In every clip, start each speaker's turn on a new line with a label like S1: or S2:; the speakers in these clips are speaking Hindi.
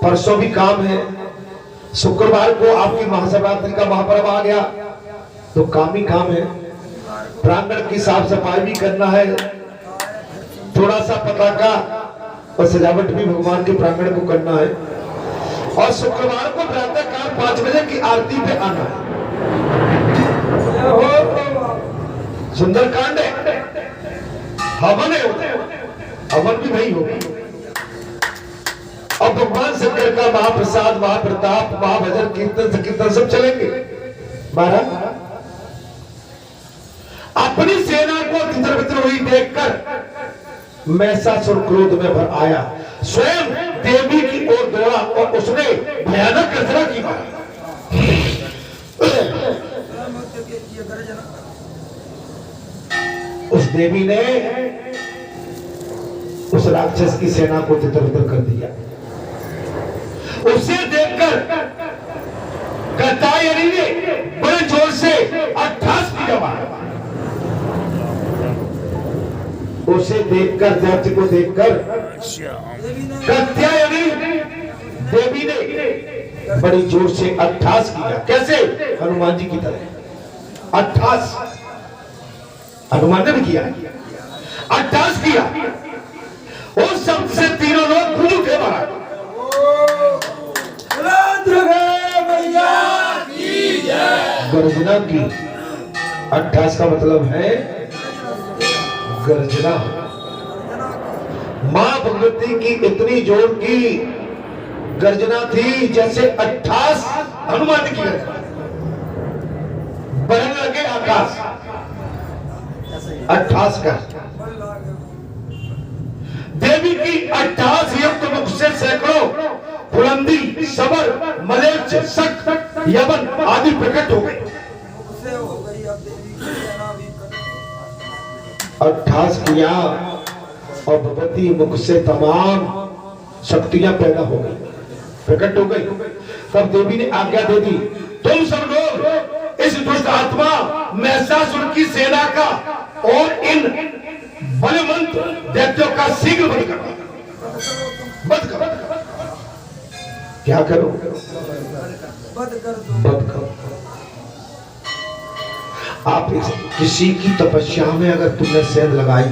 S1: परसों भी काम है, शुक्रवार को आपकी महाशिवरात्रि का महापर्व आ गया, तो काम ही काम है। प्रांगण की साफ सफाई भी करना है, थोड़ा सा पताका और सजावट भी भगवान के प्रांगण को करना है, और शुक्रवार को प्रातः काल 5 बजे की आरती पे आना है। सुंदरकांड है, हवन है, हवन भी नहीं होगा। और भगवान शंकर का महाप्रसाद, महाप्रताप, महाभजन, कीर्तन संकीर्तन सब चलेंगे। महाराज अपनी सेना को तितर बितर हुई देखकर महिषासुर क्रोध में भर आया, स्वयं देवी की ओर दौड़ा और उसने भयानक गर्जना की मारी। उस देवी ने उस राक्षस की सेना को तितर बितर कर दिया। उसे देखकर कात्यायनी ने बड़े जोर से 88 किया मारा। उसे देखकर, दैत्य को देखकर कात्यायनी देवी ने बड़ी जोर से 88 किया। कैसे? हनुमान जी की तरह 88 हनुमान ने भी किया, 88 किया। उस शब्द से तीनों लोग कूद उठे महाराज। गर्जना की, 88 का मतलब है गर्जना। मां भगवती की इतनी जोर की गर्जना थी जैसे 88 हनुमान की गर्जना। बढ़ने लगे आकाश 88 का। देवी की 88 युक्त मुख से सैकड़ों फुलंदी, सबर, मलेच्छ, शक, यवन आदि प्रकट हो गए। 88 किया और भगवती मुख से तमाम शक्तियां पैदा हो गई, प्रकट हो गई। तब देवी ने आज्ञा दे दी, तुम सब लोग इस दुष्ट आत्मा महिषासुर की सेना का और इन बलवंत दैत्यों का शीघ्र वध करो। वध करो। क्या करो? वध करो। आप किसी की तपस्या में अगर तुमने सेंध लगाई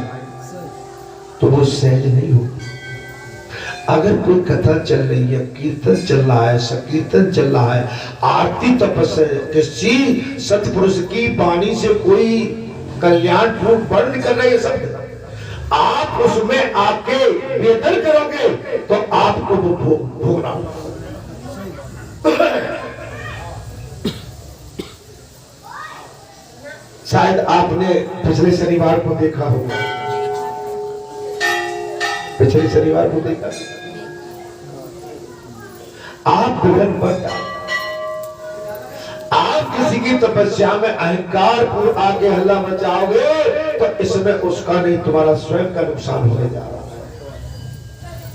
S1: तो वो सहज नहीं होगी। अगर कोई कथा चल रही है, कीर्तन चल रहा है, संकीर्तन चल रहा है, आरती तपस्या, किसी सतपुरुष की वाणी से कोई कल्याण रूप वर्ण कर रही है, सब आप उसमें आके वेदन करोगे तो आपको वो भोगना होगा। शायद आपने पिछले शनिवार को देखा होगा, पिछले शनिवार को देखा, आप विघ्न मत डालो। आप किसी की तपस्या में अहंकार पूर्व आके हल्ला मचाओगे तो इसमें उसका नहीं, तुम्हारा स्वयं का नुकसान होने जा रहा है।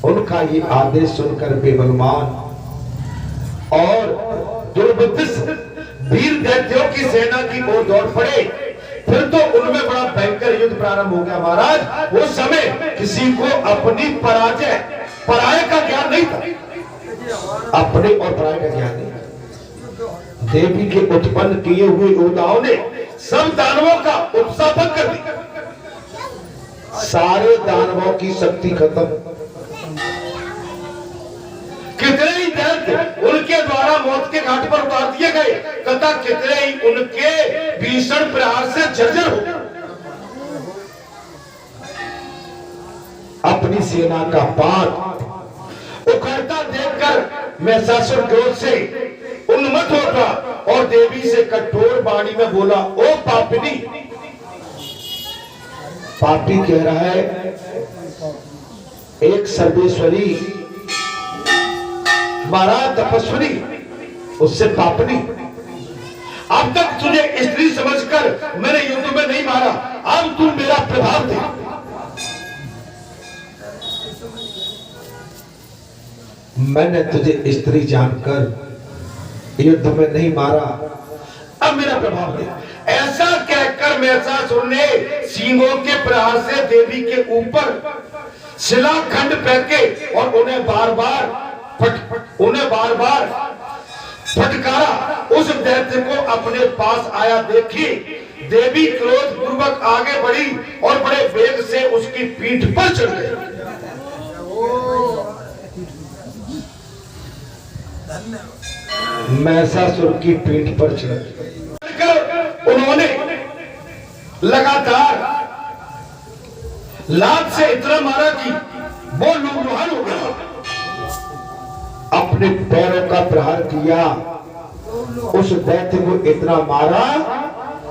S1: उनका ये आदेश सुनकर बेबलमान और दुर्बुद्धिस्त वीर दैत्यों की सेना की ओर दौड़ पड़े। फिर तो उनमें बड़ा भयंकर युद्ध प्रारंभ हो गया महाराज। वो समय किसी को अपनी पराजय, पराये का ज्ञान नहीं था, अपने और पराये का ज्ञान नहीं। देवी के उत्पन्न किए हुए योद्धाओं ने सब दानवों का उत्साह भंग कर दिया। सारे दानवों की शक्ति खत्म। कितने ही दैत्य उनके द्वारा मौत के घाट पर उतार दिए गए तथा कितने ही उनके भीषण प्रहार से जर्जर हो। अपनी सेना का पांव उखड़ता देखकर महिषासुर क्रोध से उन्मत्त होता और देवी से कठोर वाणी में बोला, ओ पापिनी। पापी कह रहा है एक सर्वेश्वरी, मारा तपस्वी, उससे पापनी। अब तक तुझे स्त्री समझकर मैंने युद्ध में नहीं मारा, अब तू मेरा प्रभाव दे। मैंने तुझे स्त्री जानकर युद्ध में नहीं मारा, अब मेरा प्रभाव दे। ऐसा कहकर महिषासुर ने सींगों के प्रहार से देवी के ऊपर शिलाखंड फेंके और उन्हें बार बार फट फट बार बार फटकारा, उस दैत्य को अपने पास आया। देखी देवी क्रोध पूर्वक आगे बढ़ी और बड़े वेग से उसकी पीठ पर चढ़ गई। महिषासुर की पीठ पर चढ़ गई। उन्होंने लगातार लात से इतना मारा कि वो लहूलुहान हो गया। अपने पैरों का प्रहार किया, उस दैत्य को इतना मारा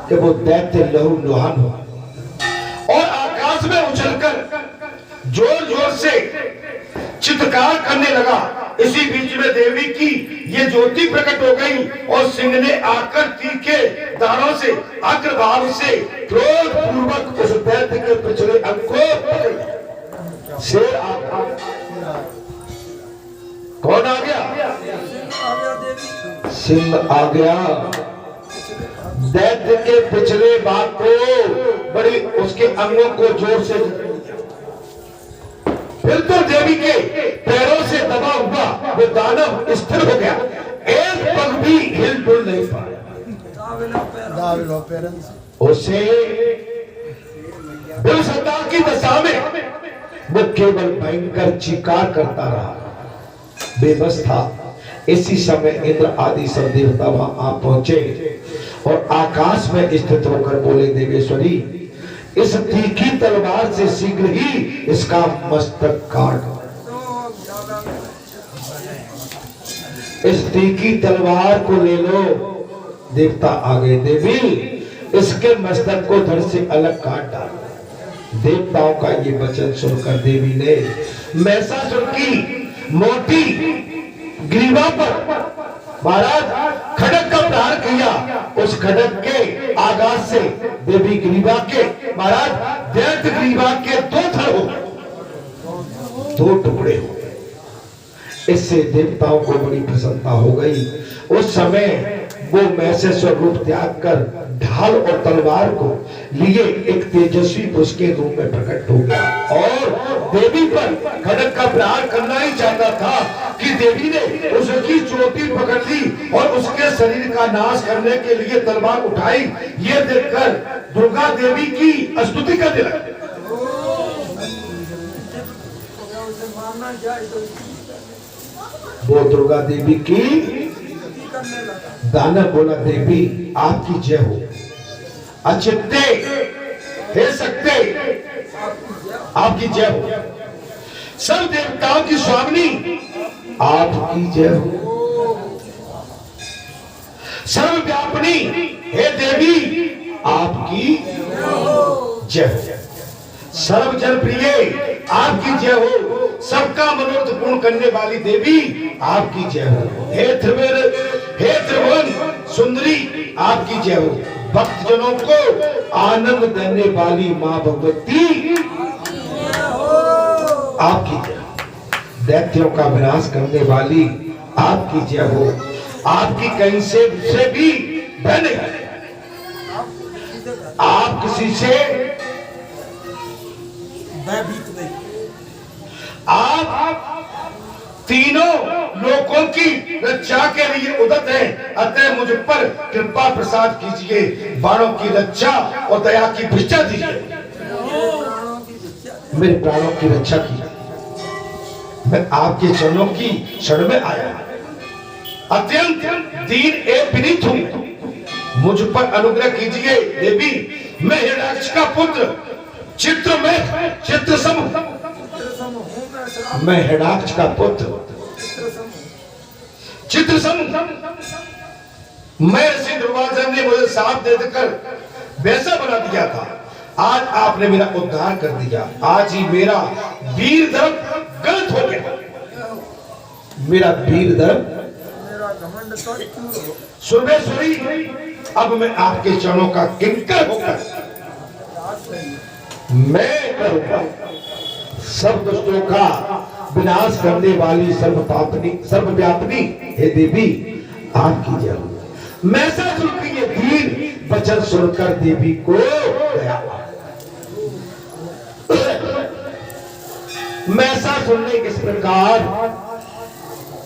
S1: कि वो दैत्य लहूलुहान हो और आकाश में उछलकर जोर जोर से चित्कार करने लगा। इसी बीच में देवी की ये ज्योति प्रकट हो गई और सिंह ने आकर तीखे दानों से अग्रभाग से क्रोध पूर्वक उस दैत्य के पिछले अंग को पकड़। शेर आ गया। कौन आ गया? सिंह आ गया। दैत्य के पिछले भाग को बड़ी उसके अंगों को जोर से, फिर तो देवी के पैरों से दबा हुआ वो दानव स्थिर हो गया, एक पग भी हिल डुल नहीं पाया। उसे बेसत्ता की दशा में वो केवल भयंकर चीकार करता रहा, बेबस था। इसी समय इंद्र आदि सब देवता वहां आ पहुंचे और आकाश में स्थित होकर बोले, देवेश्वरी इस तीखी तलवार से शीघ्र ही इसका मस्तक काट। इस तीखी तलवार को ले लो। देवता आ गए, देवी इसके मस्तक को धड़ से अलग काट डालो। देवताओं का ये वचन सुनकर देवी ने महिषासुर की मोटी ग्रीवा पर महाराज खड़ग का प्रहार किया। उस खड़ग के आघात से देवी ग्रीवा के महाराज दैत्य ग्रीवा के दो थर हो गए, दो टुकड़े हो गए। इससे देवताओं को बड़ी प्रसन्नता हो गई। उस समय वो महिषासुर रूप त्याग कर ढाल और तलवार को लिए एक तेजस्वी पुरुष के रूप में प्रकट हो गया और देवी पर खड़ग का प्रहार करना ही चाहता था कि देवी ने उसकी चोटी पकड़ ली और उसके शरीर का नाश करने के लिए तलवार उठाई। ये देखकर दुर्गा देवी की स्तुति करने लगी। वो दुर्गा देवी की दानव बोला, देवी आपकी जय हो। अचिंत्य हे सकते आपकी जय हो। सब देवताओं की स्वामिनी आपकी जय हो। सर्वव्यापिनी हे देवी आपकी जय हो। सर्वजन प्रिय आपकी जय हो। सबका मनोरथ पूर्ण करने वाली देवी आपकी जय हो। हे त्रिभुवन सुंदरी आपकी जय हो। भक्तजनों को आनंद देने वाली मां भगवती आपकी जय हो। दैत्यों का विनाश करने वाली आपकी जय हो। आपकी कहीं से भी भय नहीं। आप किसी से भयभीत नहीं। आप तीनों लोगों की रक्षा के लिए उदत है, अतः मुझ पर कृपा प्रसाद कीजिए। बाणों की रक्षा और दया की भिक्षा दीजिए। मेरे प्राणों की रक्षा कीजिए। मैं आपके चरणों की शरण में आया, अत्यंत दीन एवं विनीत हूं। मुझ पर अनुग्रह कीजिए देवी। मैं हिरण्याक्ष का पुत्र चित्रसम मैं हिरण्याक्ष का पुत्र चित्रसम। मैं ऋषि दुर्वासा ने मुझे साथ देकर वैसा बना दिया था। आज आपने मेरा उद्धार कर दिया। आज ही मेरा वीर धर्म गलत हो गया। मेरा वीर धर्म सुरभेश्वरी, अब मैं आपके चरणों का किंकर होकर मैं करूंगा सब दुष्टों का विनाश करने वाली सर्वव्यापिनी हे देवी आपकी जय हो। महिषासुर की ये दीन वचन सुनकर देवी को दया। महिषासुर ने इस प्रकार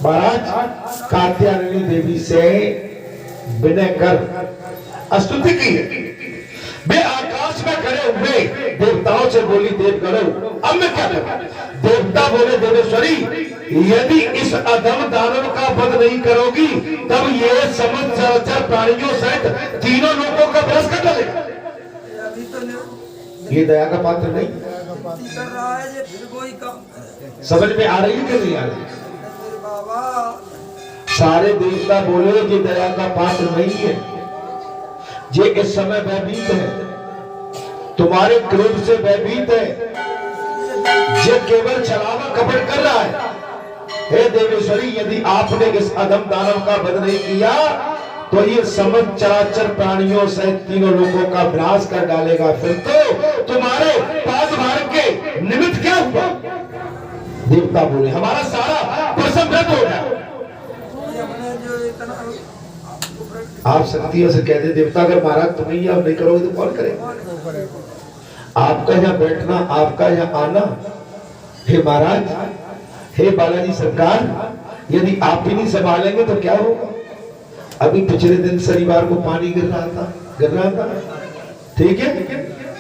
S1: महाराज कात्यायनी देवी से विनय कर स्तुति की है। वे आकाश में खड़े हुए देवताओं से बोली, देवगणों अब मैं क्या करूं? देवता बोले, देवेश्वरी यदि इस अधम दानव का वध नहीं करोगी तब ये समस्त चराचर प्राणियों सहित तीनों लोगों का विनाश कर डालेगा। ये दया का पात्र नहीं
S2: कर रहा है, ये फिर कोई काम
S1: समझ में आ रही है कि नहीं आ रही? सारे देवता बोले ये दया का पात्र नहीं है, ये इस समय भयभीत है, तुम्हारे क्रोध से भयभीत है, ये केवल छलावा कपट कर रहा है। हे देवेश्वरी यदि आपने इस अधम दानव का वध नहीं किया तो ये समस्त चराचर प्राणियों सहित तीनों लोगों का विनाश कर डालेगा। फिर तो तुम्हारे पास भारत के निमित्त क्या हुआ? देवता बोले हमारा सारा प्रसन्न व्यर्थ हो गया। आप शक्तियों से कहते देवता अगर महाराज तुम ही आप नहीं करोगे तो कौन करेगा? आपका यहाँ बैठना, आपका यहाँ आना, हे महाराज, हे बालाजी सरकार, यदि आप ही नहीं संभालेंगे तो क्या होगा? अभी पिछले दिन शनिवार को पानी गिर रहा था, ठीक है,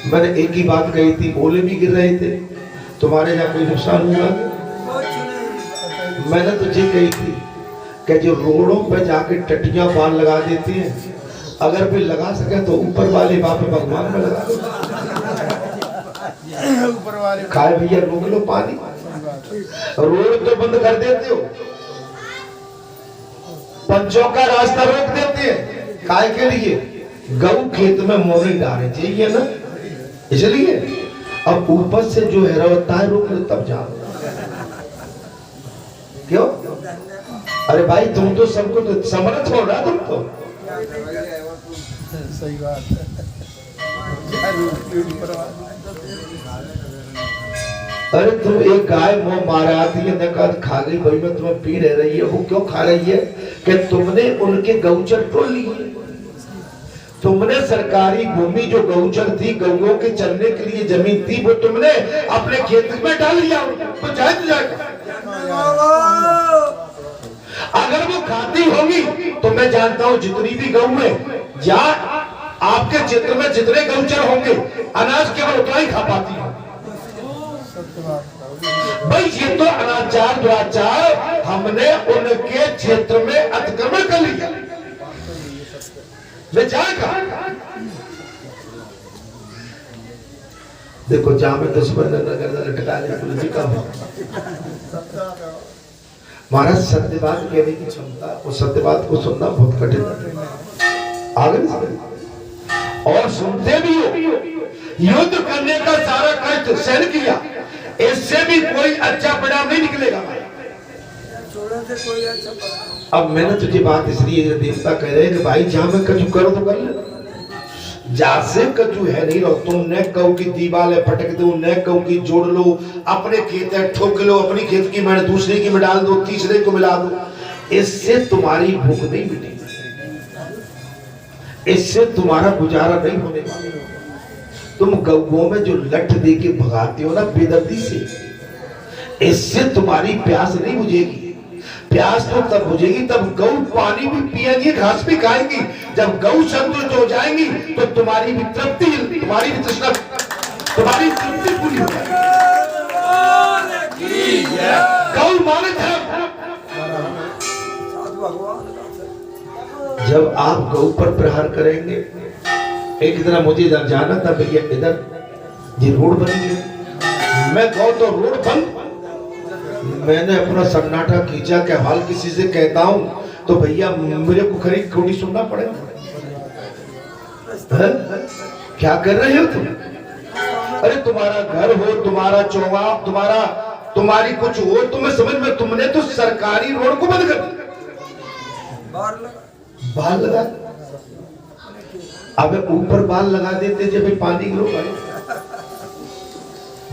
S1: मैंने एक ही बात कही थी, ओले भी गिर रहे थे, तुम्हारे यहाँ कोई नुकसान हुआ? मैंने तो ये कही थी कि जो रोडों पर जाके टटियां बाल लगा देते हैं, अगर भी लगा सके तो ऊपर वाले बाप भगवान में लगा दो। ऊपर वाले खाए भैया रोक लो पानी, रोड तो बंद कर देते हो, पंचों का रास्ता रोक देते हैं, काय के लिए? गऊ खेत में मोरी डाले चाहिए ना, इसलिए अब ऊपर से जो है होता है रोक लो तब जाओ। क्यों? अरे भाई तुम तो सबको तो समर्थ हो रहा, तुम तो सही बात है। अरे तुम एक गाय मुंह मारा आती है, खा गई भाई में तुम्हें पी रह रही है, वो क्यों खा रही है? कि तुमने उनके गौचर टोल लिए, तुमने सरकारी भूमि जो गौचर थी, गौओं के चलने के लिए जमीन थी, वो तुमने अपने खेत में डाल लिया, तो जाएगा। अगर वो खाती होगी तो मैं जानता हूं जितनी भी गऊ है या आपके क्षेत्र में जितने गौचर होंगे, अनाज केवल उतना ही खा पाती है। भाई ये तो अनाचार दुराचार हमने उनके क्षेत्र में अतिक्रमण कर लिया, मैं जाएगा। देखो जहां में दुश्मन लटका ले पुलिस का महाराज, सत्य बात कहने की क्षमता और सत्य बात को सुनना बहुत कठिन है। आगे और सुनते भी हो, युद्ध करने का सारा कष्ट सहन किया, इससे भी कोई अच्छा परिणाम नहीं निकलेगा। अब मैंने तुझे बात इसलिए देवता कह रहे हैं कि भाई जहां में कजू करो तो कर ले, जैसे कजू है नहीं रहो, तुम न कऊ की दीवार फटक दो, न कऊ की जोड़ लो, अपने खेत है ठोक लो, अपनी खेत की मैंने दूसरे की में डाल दो, तीसरे को मिला दो, इससे तुम्हारी भूख नहीं मिटेगी, इससे तुम्हारा गुजारा नहीं होने वाला। तुम गऊ में जो लठ दे के भगाते हो ना बेदर्दी से, इससे तुम्हारी प्यास नहीं बुझेगी। प्यास तो तब बुझेगी तब गऊ पानी भी पिएंगी, घास भी खाएंगी। जब गऊ संतुष्ट हो जाएंगी तो तुम्हारी भी तृप्ति, तुम्हारी भी तृष्णा, तुम्हारी तृप्ति पूरी हो जाएगी। गऊ माने धर्म। जब आप गऊ पर प्रहार करेंगे, एक दिन मुझे इधर जाना था भैया, इधर ये रोड बनेगी, मैं कहूं तो रोड बंद। मैंने अपना सन्नाटा खींचा कि हाल किसी से कहता हूं तो भैया मेरे को खरी खोटी सुनना पड़ेगा। क्या कर रहे हो तुम? अरे तुम्हारा घर हो, तुम्हारा चौवाप, तुम्हारी कुछ हो, तुम्हें समझ में, तुमने तो सरकारी रोड को बंद कर दिया, बाल लगा। अब ऊपर बाल लगा देते जब पानी गिरो,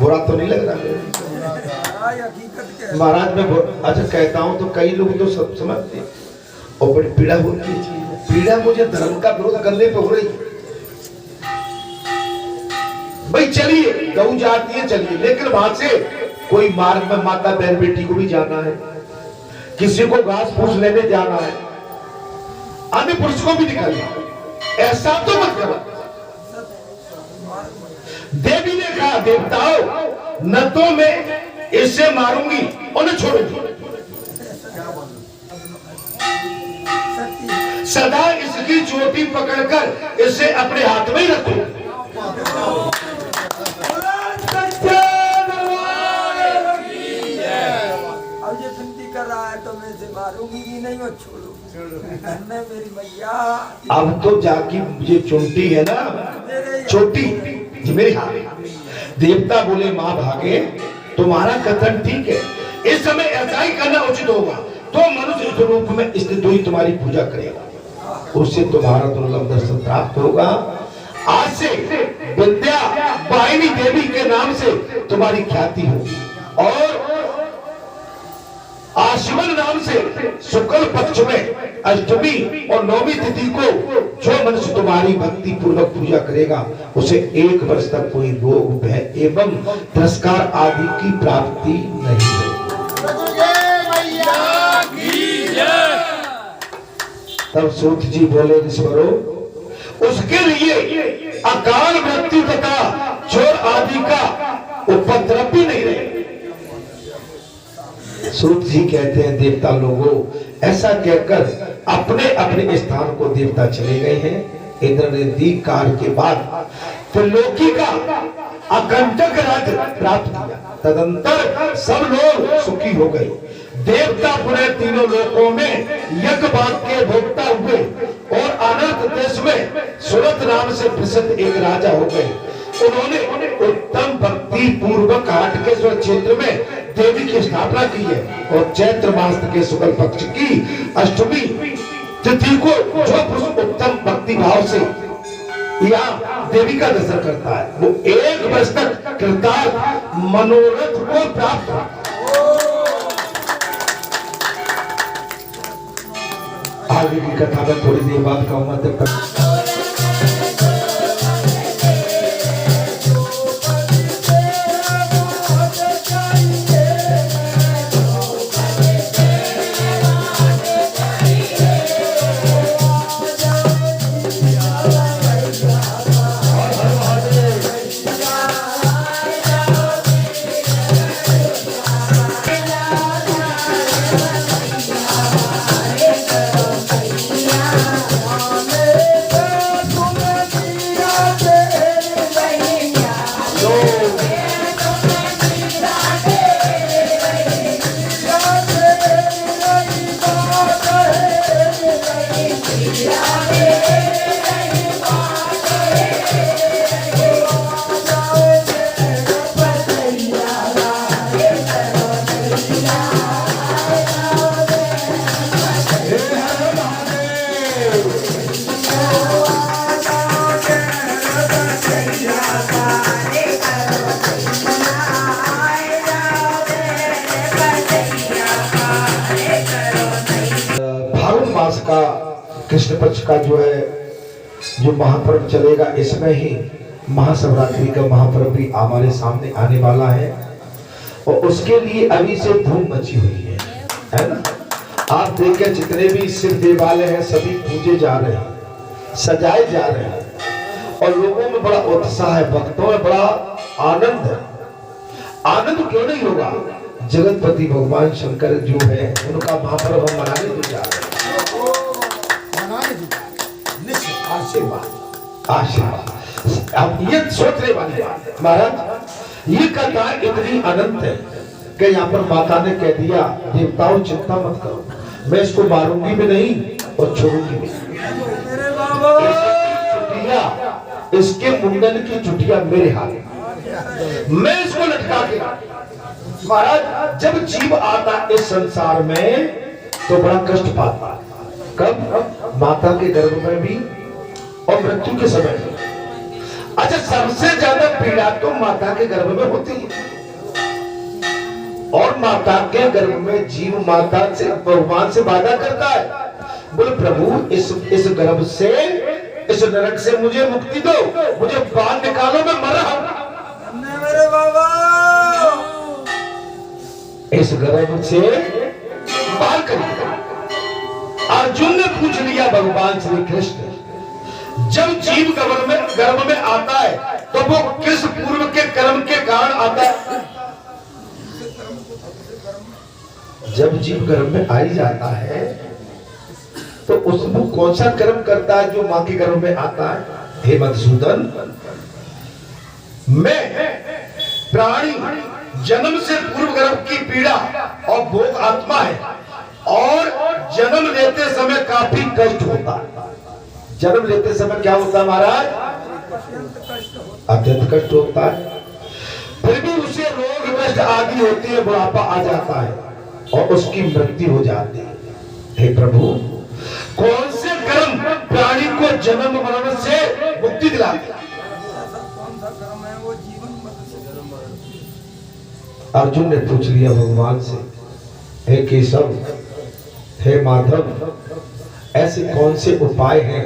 S1: बुरा तो नहीं लग रहा महाराज? मैं अच्छा कहता हूं तो कई लोग तो सब समझते और बड़ी पीड़ा होती है। पीड़ा मुझे धर्म का विरोध करने पे हो रही है। भाई चलिए गऊ जाती है, चलिए, लेकिन वहां से कोई मार्ग में माता बहन बेटी को भी जाना है, किसी को घास फूस लेने जाना है, अन्य पुरुष को भी निकालिए, ऐसा तो मत करो। देवी ने कहा, देवताओं न तो मैं इसे मारूंगी और न छोड़ूंगी, सदा इसकी चोटी पकड़कर इसे अपने हाथ में ही रखूं।
S2: अब ये विनती कर रहा है तो मैं इसे मारूंगी भी नहीं और छोड़ूंगी मैं, मेरी मैया।
S1: अब तो जाके ये चुनटी है ना, छोटी जी मेरे हाथ। देवता बोले मां भागे, तुम्हारा कथन ठीक है, इस समय ऐसा ही करना उचित होगा। तो मनुष्य स्वरूप में स्थित हुई तुम्हारी पूजा करेगा, उससे तुम्हारा दुर्लभ दर्शन प्राप्त होगा। आज से विद्या वाहिनी देवी के नाम से तुम्हारी ख्याति होगी, और आशिवन नाम से शुक्ल पक्ष में अष्टमी और नौमी तिथि को जो मनुष्य तुम्हारी भक्ति पूर्वक पूजा करेगा, उसे 1 वर्ष तक कोई रोग भय एवं तिरस्कार आदि की प्राप्ति नहीं होगी। तब सूत जी बोले, ऋषवरो, उसके लिए अकाल मृत्यु तथा चोर आदि का उपद्रव भी नहीं रहे। सूत जी कहते हैं, देवता लोगों, ऐसा कहकर अपने अपने स्थान को देवता चले गए हैं। इंद्र ने दीप कार्य के बाद त्रिलोकी का अकंटक राज्य प्राप्त किया। तदंतर सब लोग सुखी हो गए। देवता पुनः तीनों लोकों में यज्ञ भाग के भोक्ता हुए और अनर्थ देश में सुरत नाम से प्रसिद्ध एक राजा हो गए। उन्होंने उत्तम भक्ति पूर्वक हाटकेश्वर क्षेत्र में देवी की स्थापना की है, और चैत्र मास के शुक्ल पक्ष की अष्टमी तिथि को जो पुरुष उत्तम भक्ति भाव से यहाँ देवी का दर्शन करता है, वो 1 वर्ष तक कृतार्थ मनोरथ को प्राप्त होता है। आगे की कथा में थोड़ी देर बाद कहूंगा, तब तक का कृष्ण पक्ष का जो महापर्व चलेगा, इसमें ही महाशिवरात्रि का महापर्व भी हमारे सामने आने वाला है, और उसके लिए अभी से धूम मची हुई है ना। आप देखिए जितने भी शिव देवालय हैं सभी पूजे जा रहे हैं, सजाए जा रहे हैं, और लोगों में बड़ा उत्साह है, भक्तों में बड़ा आनंद है। आनंद क्यों नहीं होगा? जगतपति भगवान शंकर जो है उनका महापर्व हम मनाने को जा रहे हैं। आशीर्वाद आशीर्वाद। अब ये सोचने वाली बात है महाराज, ये कथा इतनी अनंत है कि यहाँ पर माता ने कह दिया, देवताओं चिंता मत करो, मैं इसको मारूंगी भी नहीं और छोड़ूंगी भी नहीं। इसके मुंडन की चुटिया मेरे हाथ में, मैं इसको लटका के। महाराज जब जीव आता इस संसार में तो बड़ा कष्ट पाता है। कब? माता के गर्भ में भी और मृत्यु के समय में। अच्छा, सबसे ज्यादा पीड़ा तो माता के गर्भ में होती है, और माता के गर्भ में जीव माता से भगवान से वादा करता है, बोले प्रभु इस गर्भ से, इस नरक से मुझे मुक्ति दो, मुझे बाहर निकालो, मैं मर रहा हूं।
S2: मेरे बाबा
S1: इस गर्भ से बाहर अर्जुन ने पूछ लिया भगवान श्री कृष्ण, जब जीव गर्भ में आता है तो वो किस पूर्व के कर्म के कारण आता है? जब जीव गर्भ में आ ही जाता है तो उसमें कौन सा कर्म करता है जो मां के गर्भ में आता है? हे मधुसूदन, मैं प्राणी जन्म से पूर्व गर्भ की पीड़ा और भोग आत्मा है और जन्म लेते समय काफी कष्ट होता है। जन्म लेते समय क्या होता है महाराज? अत्यंत कष्ट होता है। फिर भी उसे रोग कष्ट आदि होते हैं, बुढ़ापा आ जाता है और उसकी मृत्यु हो जाती है। हे प्रभु, कौन से कर्म प्राणी को जन्म मरण से मुक्ति दिलाते हैं?
S2: कौन सा कर्म है वो जीवन
S1: अर्जुन ने पूछ लिया भगवान से, हे केशव, हे माधव, ऐसे कौन से उपाय हैं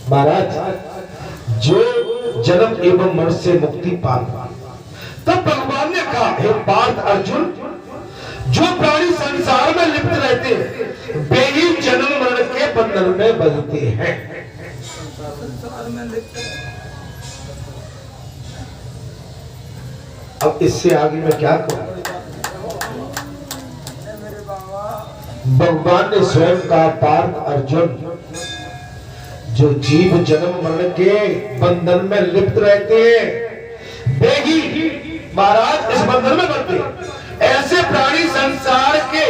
S1: महाराज जो जन्म एवं मरण से मुक्ति पाता? तब भगवान ने कहा, हे पार्थ अर्जुन, जो प्राणी संसार में लिप्त रहते हैं वे ही जन्म मरण के बंधन में बंधते हैं।
S2: संसार में लिप्त
S1: अब इससे आगे मैं क्या कहूं?
S2: मेरे बाबा,
S1: भगवान ने स्वयं कहा, पार्थ अर्जुन, जो जीव जन्म मरण के बंधन में लिप्त रहते हैं वे ही महाराज इस बंधन में बंधते हैं। ऐसे प्राणी संसार के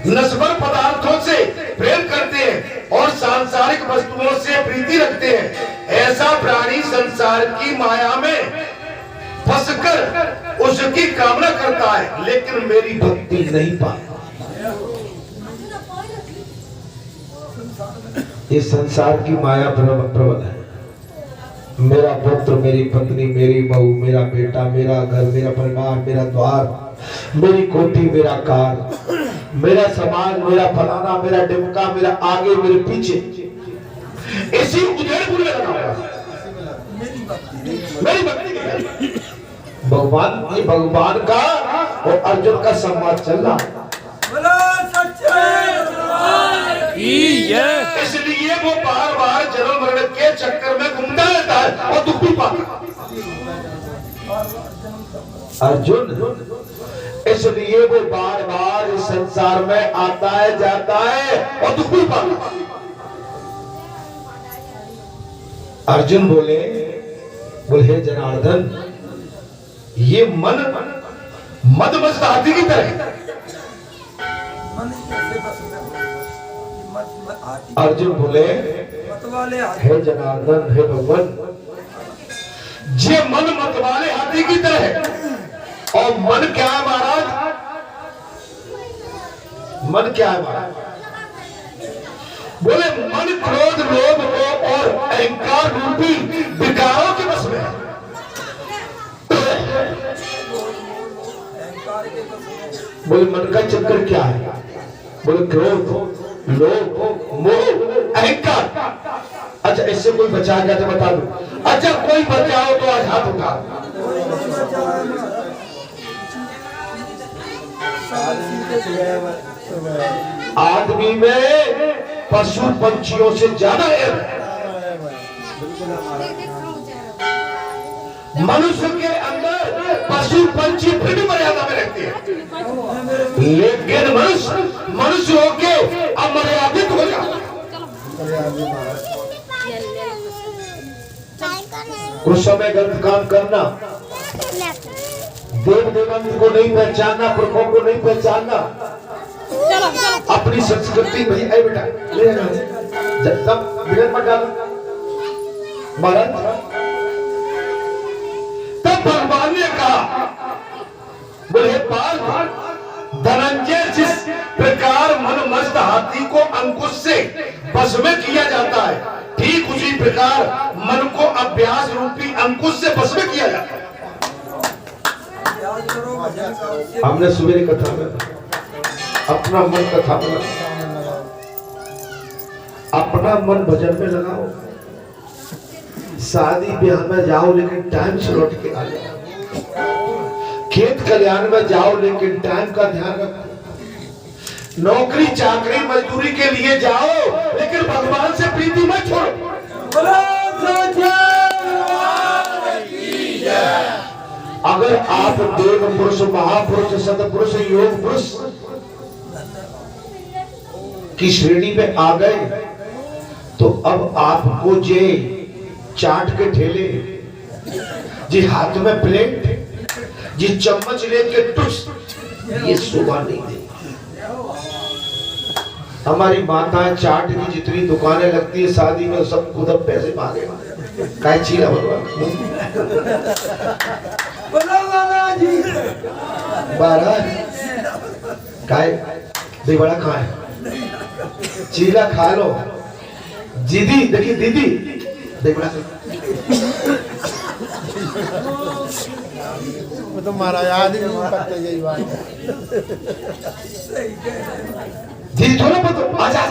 S1: नश्वर पदार्थों से प्रेम करते हैं और सांसारिक वस्तुओं से प्रीति रखते हैं। ऐसा प्राणी संसार की माया में फंसकर उसकी कामना करता है, लेकिन मेरी भक्ति नहीं पाता। ये संसार की माया प्रबल है। मेरा पुत्र, मेरी पत्नी, मेरी बहू, मेरा बेटा, मेरा घर, मेरा परिवार, मेरा द्वार, मेरी कोठी, मेरा कार, मेरा समाज, मेरा फलाना, मेरा डिमका, मेरा आगे, मेरे पीछे, इसी उधेड़पुर में लगा हुआ मेरी भक्ति। भगवान, ये भगवान का और अर्जुन का संवाद चल रहा है। इसलिए वो बार बार जन्म मरण के चक्कर में घूमता रहता है और दुख भी पाता अर्जुन। इसलिए वो बार बार इस संसार में आता है, जाता है और दुख भी पाता। अर्जुन बोले हे जनार्दन, ये मन मदमस्त हाथी की तरह। अर्जुन बोले, हे जनार्दन, हे भगवान, ये मन मतवाले हाथी की तरह है। और मन क्या है महाराज? मन क्या है महाराज? बोले मन क्रोध, लोभ, मोह और अहंकार रूपी विकारों के बस में है। बोले मन का चक्कर क्या है? बोले क्रोध, लोभ, मोह, अहंकार। अच्छा, इससे कोई बचा गया तो बता दो। अच्छा, कोई बचाओ तो आज हाथ उठा। आदमी में पशु पंछियों से ज्यादा है। मनुष्य के अंदर पशु पंछी फिर भी मर्यादा में रहते हैं, लेकिन मनुष्य होके अमर्यादित हो जाता है। कुछ समय गलत काम करना, देव देवंत को नहीं पहचानना, पुरखों को नहीं पहचानना, अपनी संस्कृति में आई बेटा ले जब तक बिगड़ मत डालो महाराज। तब भगवान ने कहा, बोले पार्थ, धनंजय, जिस प्रकार मन मस्त हाथी को अंकुश से बस में किया जाता है, ठीक उसी प्रकार मन को अभ्यास रूपी अंकुश से बस में किया जाता है। हमने सुबह कथा में अपना मन कथा में लगाओ, अपना मन भजन में लगाओ। शादी ब्याह में जाओ लेकिन टाइम से लौट के आ जाओ। खेत कल्याण में जाओ लेकिन टाइम का ध्यान रखो। नौकरी चाकरी मजदूरी के लिए जाओ, लेकिन भगवान से प्रीति मत छोड़ो। अगर आप देव पुरुष, महापुरुष, सतपुरुष, योग पुरुष की श्रेणी में आ गए, तो अब आपको जे चाट के ठेले, जी हाथ में प्लेट, जी चम्मच लेके टुस, ये शोभा नहीं दे। हमारी माताएं चाट की जितनी दुकानें लगती है शादी में, सब खुद पैसे मांगे काय चीला भगवान काय दे बड़ा खाए चीला खा लो। दीदी देखिए, दीदी दे बड़ा
S3: वो तो महाराज आदमी नहीं करते यही बात है।
S1: दीदी थोड़ा बहुत आजा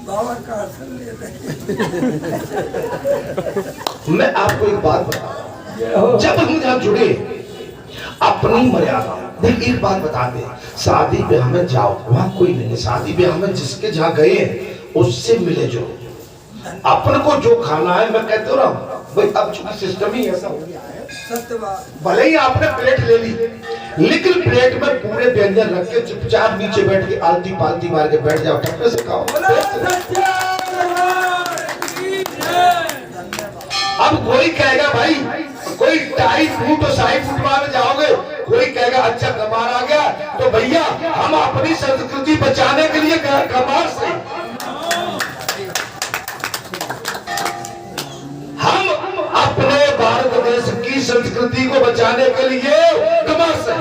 S2: बाबा का आसन ले रहे।
S1: मैं आपको एक बात बता, जब हम यहाँ जुड़े अपनी मर्यादा देख, एक बात बता दे, शादी पे हमें जाओ, वहां कोई नहीं है। शादी पे हमें जिसके जहाँ गए उससे मिले जो, अपन को जो खाना है, मैं कहते हो ना भाई, अब चूंकि सिस्टम ही ऐसा हो गया है, भले ही आपने प्लेट ले ली, लेकिन प्लेट में पूरे व्यंजन रख के चुपचाप नीचे बैठ के आलती पालती मार के बैठ जाओ, टप्पे से खाओ। अब कोई कहेगा भाई, कोई टाई फूट और साई फूट मार जाओगे, कोई कहेगा अच्छा कमार आ गया, तो भैया हम अपनी संस्कृति बचाने के लिए कमार से, हम अपने भारत देश की संस्कृति को बचाने के लिए कमार से।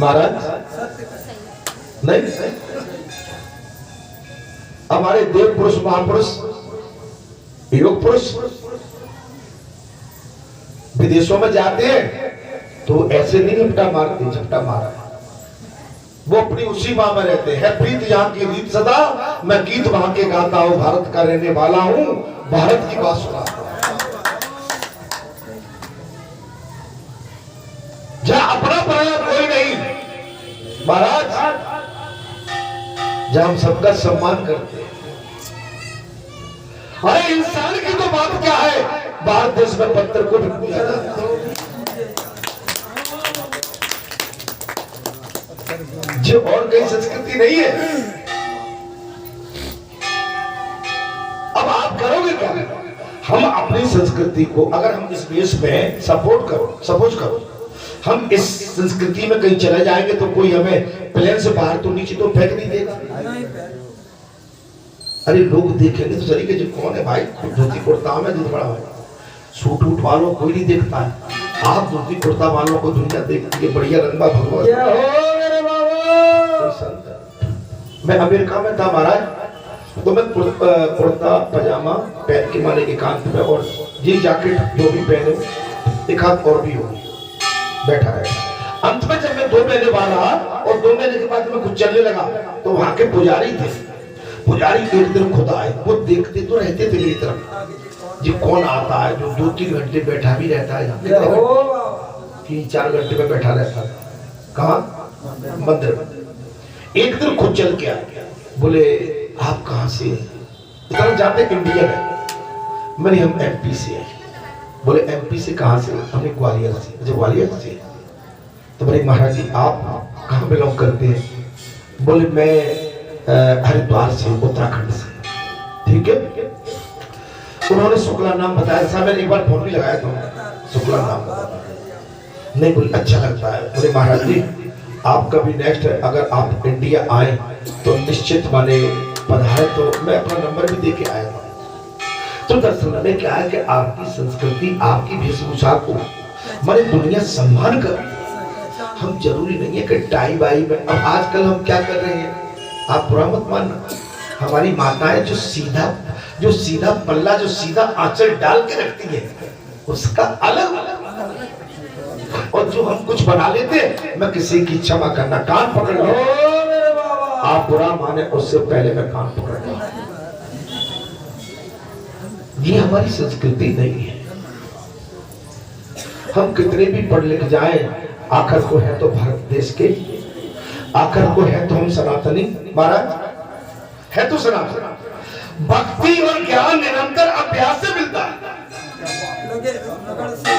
S1: महाराज नहीं, हमारे देव पुरुष, महापुरुष, योग पुरुष विदेशों में जाते हैं तो ऐसे नहीं लपटा मारते, झपटा मारा, वो अपनी उसी माँ में रहते हैं। प्रीत यहाँ की रीत सदा, मैं गीत वहां के गाता हूँ, भारत का रहने वाला हूँ, भारत की बात सुनाता हूँ। जहाँ अपना पराया कोई नहीं महाराज, जहाँ हम सबका सम्मान करते हैं। अरे इंसान की तो बात क्या है, भारत देश में पत्थर को भी पूजा जाता है, जो और कई संस्कृति नहीं है। अब आप करोगे क्या? हम अपनी संस्कृति को, अगर हम इस देश में सपोर्ट करो, हम इस संस्कृति में कहीं चले जाएंगे तो कोई हमें प्लेन से बाहर तो नीचे तो फेंक नहीं देगा। अरे लोग देखेंगे तो सही कि कौन है भाई, धोती कुर्ता में दूध बड़ा भाई, सूट उठ वालों कोई नहीं देखता है, आप धोती कुर्ता वालों को दुनिया देखती है, बढ़िया रंगा भगवान। मैं अमेरिका में था महाराज, तो मैं कुर्ता पजामा पहन के माने एकांत में, और ये जैकेट जो भी पहने एक हाथ और भी हो बैठा है। अंत में जब मैं 2 महीने बाद रहा और 2 महीने के बाद मैं कुछ चलने लगा, तो वहां के पुजारी थे, पुजारी एक दिन खुद आए, वो देखते तो रहते थे मेरी तरफ, जी कौन आता है जो 2-3 घंटे बैठा भी रहता है, 3-4 घंटे में बैठा रहता है, कहाँ मंदिर में। एक दिन खुद चल के आया, बोले आप कहाँ से? इतना जाते इंडियन है, मैंने हम एमपी से है। बोले एमपी से कहाँ से? हमने ग्वालियर से। अच्छा ग्वालियर से, तो बोले महाराज जी आप कहाँ बिलोंग करते हैं? बोले मैं हरिद्वार से, उत्तराखंड से। ठीक है, उन्होंने शुक्ला नाम बताया था, मैंने एक बार फोन भी लगाया था, शुक्ला नाम नहीं, बोले अच्छा लगता है। बोले महाराज जी आप कभी नेक्स्ट अगर आप इंडिया आए तो निश्चित माने पधारे, तो मैं अपना नंबर भी दे के आया था। तो दरअसल में क्या है कि आपकी संस्कृति, आपकी वेशभूषा को माने दुनिया सम्मान कर, हम जरूरी नहीं है कि टाई बाई में। अब आजकल हम क्या कर रहे हैं, आप बुरा मत मानना, हमारी माताएं जो सीधा पल्ला, जो सीधा आंचल डाल के रखती है, उसका अलग, और जो हम कुछ बना लेते हैं, मैं किसी की क्षमा करना, कान पकड़ लो, आप बुरा माने उससे पहले मैं कान पकड़ लूं। ये हमारी संस्कृति नहीं है। हम कितने भी पढ़ लिख जाए, आखिर को है तो भारत देश के, आखिर को है तो हम सनातनी महाराज, है तो सनातन। भक्ति और ज्ञान निरंतर अभ्यास से मिलता है।
S2: लगे लगन से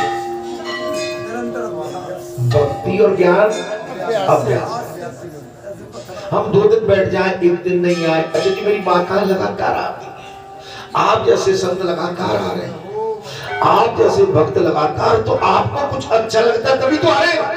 S2: निरंतर अभ्यास।
S1: भक्ति और ज्ञान अभ्यास। हम 2 दिन बैठ जाए, 1 दिन नहीं आए, अच्छा जी मेरी माँ कहाँ लगातार आती है, आप जैसे संत लगातार आ रहे हैं, आप जैसे भक्त लगातार, तो आपको कुछ अच्छा लगता है तभी तो आएगा।